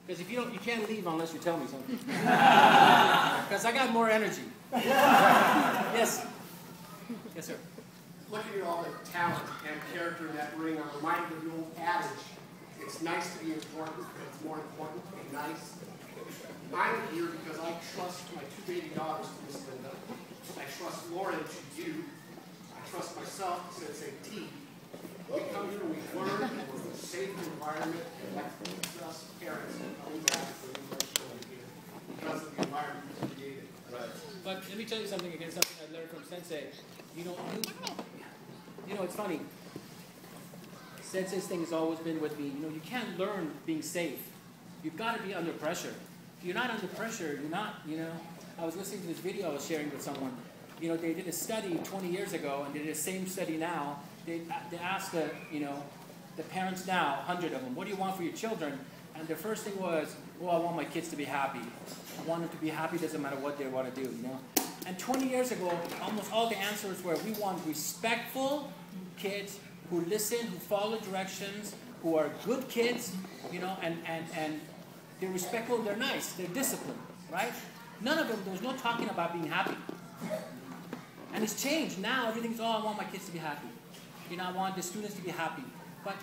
Because if you don't, you can't leave unless you tell me something. Because I got more energy. Yes. Yes, sir. Looking at all the talent and character in that ring, I'm reminded of the old adage, it's nice to be important, but it's more important to be nice. I'm here because I trust my two baby daughters to Miss Linda. I trust Lauren to you. I trust myself to Sensei T. We come here, we learn, and we're in a safe environment, and that keeps us parents coming back for the children here because of the environment we created. Right. But let me tell you something again, something I learned from Sensei. You know, it's funny. Sensei's thing has always been with me, you can't learn being safe. You've got to be under pressure. If you're not under pressure, you're not, I was listening to this video I was sharing with someone. They did a study 20 years ago, and they did the same study now. They asked the parents now, 100 of them, what do you want for your children? And their first thing was, well, I want my kids to be happy. I want them to be happy, doesn't matter what they want to do, And 20 years ago, almost all the answers were, we want respectful kids who listen, who follow directions, who are good kids, and they're respectful, they're nice, they're disciplined, right? None of them, there was no talking about being happy. And it's changed. Now everything's, I want my kids to be happy. I want the students to be happy. But,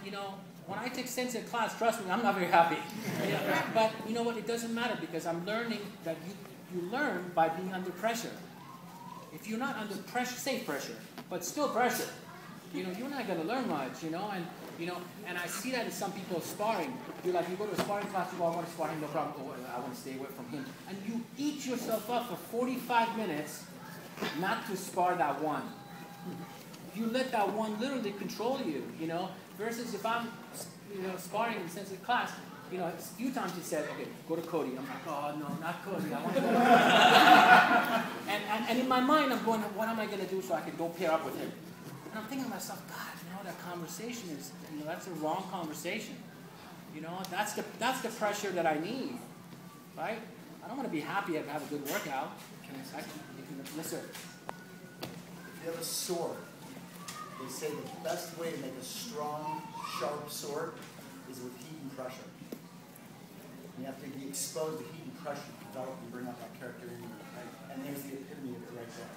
when I take Sensei class, trust me, I'm not very happy. But you know what? It doesn't matter because I'm learning that you learn by being under pressure. If you're not under pressure, safe pressure, but still pressure, you're not going to learn much, and I see that in some people sparring. You go to a sparring class, you go, I want to spar him, no problem. Oh, I want to stay away from him. And you eat yourself up for 45 minutes not to spar that one. You let that one literally control you, versus if I'm, sparring in the sense of class, a few times he said, okay, go to Cody. I'm like, oh, no, not Cody. I want to go. and in my mind, I'm going, what am I going to do so I can go pair up with him? And I'm thinking to myself, God, that conversation is, that's the wrong conversation. That's the pressure that I need, right? I don't want to be happy and have a good workout. Yes, sir. If you have a sword, they say the best way to make a strong, sharp sword is with heat and pressure. You have to be exposed to heat and pressure to develop and bring out that character in you. Right? And there's the epitome of it right there.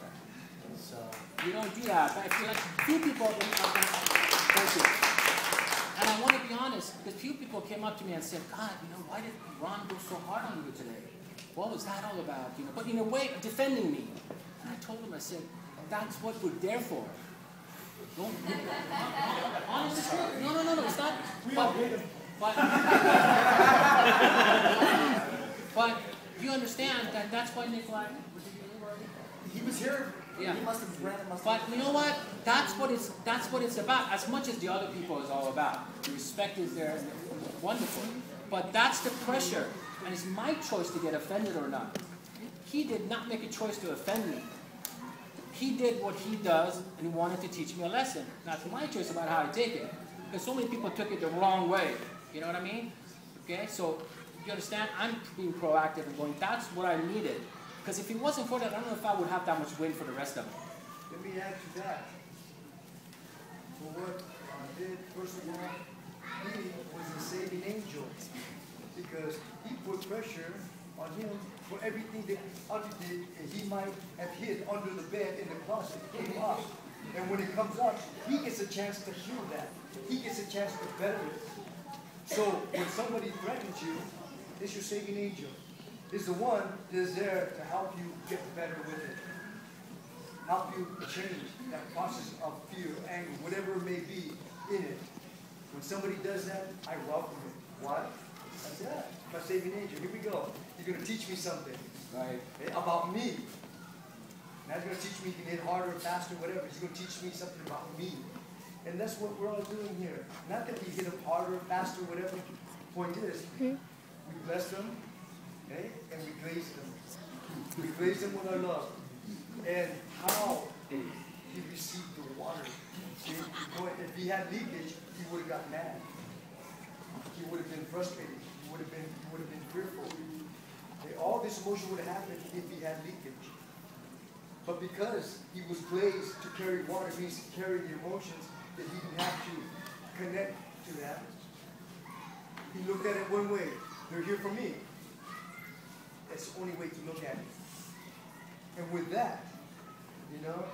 So you don't do that. But I feel like few people, thank you. And I want to be honest, because few people came up to me and said, God, why did Ron go so hard on you today? What was that all about? But in a way, defending me. And I told him, I said, that's what we're there for. Honestly, no, it's not. But you understand that that's why Nikolai. He was here. Yeah. He must have ran. But you know what? That's what it's about. As much as the other people is all about. The respect is there, and it's wonderful. But that's the pressure, and it's my choice to get offended or not. He did not make a choice to offend me. He did what he does, and he wanted to teach me a lesson. That's my choice about how I take it. Because so many people took it the wrong way. You know what I mean? Okay, so you understand? I'm being proactive and going, that's what I needed. Because if it wasn't for that, I don't know if I would have that much wind for the rest of them. Let me add to that. For what I did, first of all, he was a saving angel. Because he put pressure on him for everything that other did, he might have hid under the bed in the closet. It came up. And when it comes up, he gets a chance to heal that. He gets a chance to better it. So when somebody threatens you, it's your saving angel. It's the one that is there to help you get better with it. Help you change that process of fear, anger, whatever it may be in it. When somebody does that, I welcome it. Why? I said, my saving angel, here we go. You're going to teach me something. Right. About me. Now he's going to teach me, he can hit harder, faster, whatever. He's going to teach me something about me. And that's what we're all doing here. Not that we hit them harder, faster, whatever. Point is, we bless them, okay, and we grace them. We grace them with our love. And how he received the water. See, if he had leakage, he would have got mad. He would have been frustrated. He would have been fearful. Okay, all this emotion would have happened if he had leakage. But because he was glazed to carry water, means to carry the emotions, that he didn't have to connect to that. He looked at it one way. They're here for me. That's the only way to look at it. And with that, you know,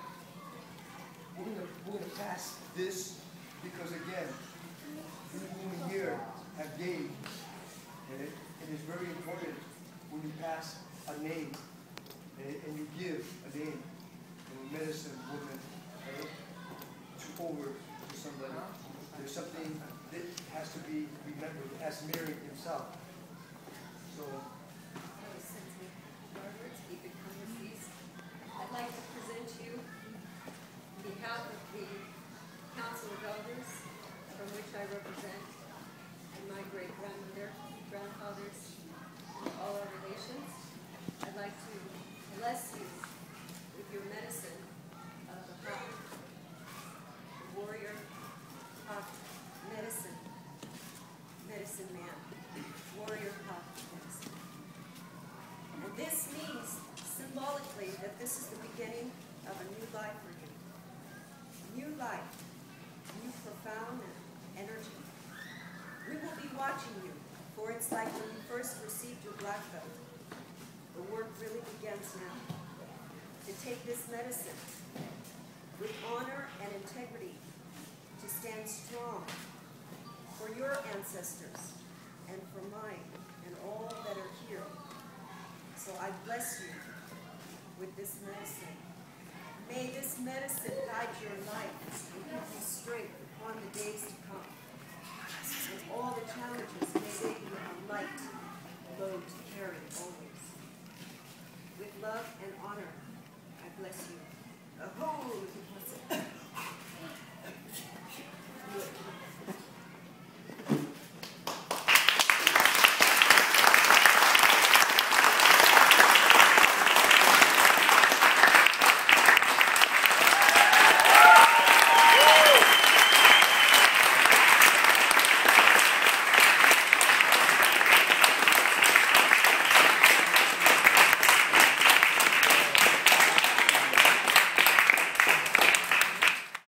we're gonna pass this because again, everyone here have gave. Okay? It is very important when you pass a name, okay? And you give a name, a medicine woman, okay? To over to somebody. There's something that has to be remembered, as Mary himself. So. Sensei Fariborz, keep it coming, please. I'd like to present you on behalf of the Council of Elders, from which I represent, and my great-grandmother, grandfathers, and all our relations. I'd like to bless you with your medicine of the hot warrior, hot medicine man, warrior hot medicine. And this means symbolically that this is the beginning of a new life for you. New life, new profound energy. We will be watching you, for it's like when you first received your black belt. The work really begins now. To take this medicine with honor and integrity, to stand strong for your ancestors and for mine and all that are here. So I bless you with this medicine. May this medicine guide your life and give you strength upon the days to come. And all the challenges may they be a light load to carry always. With love and honor, I bless you. Aho!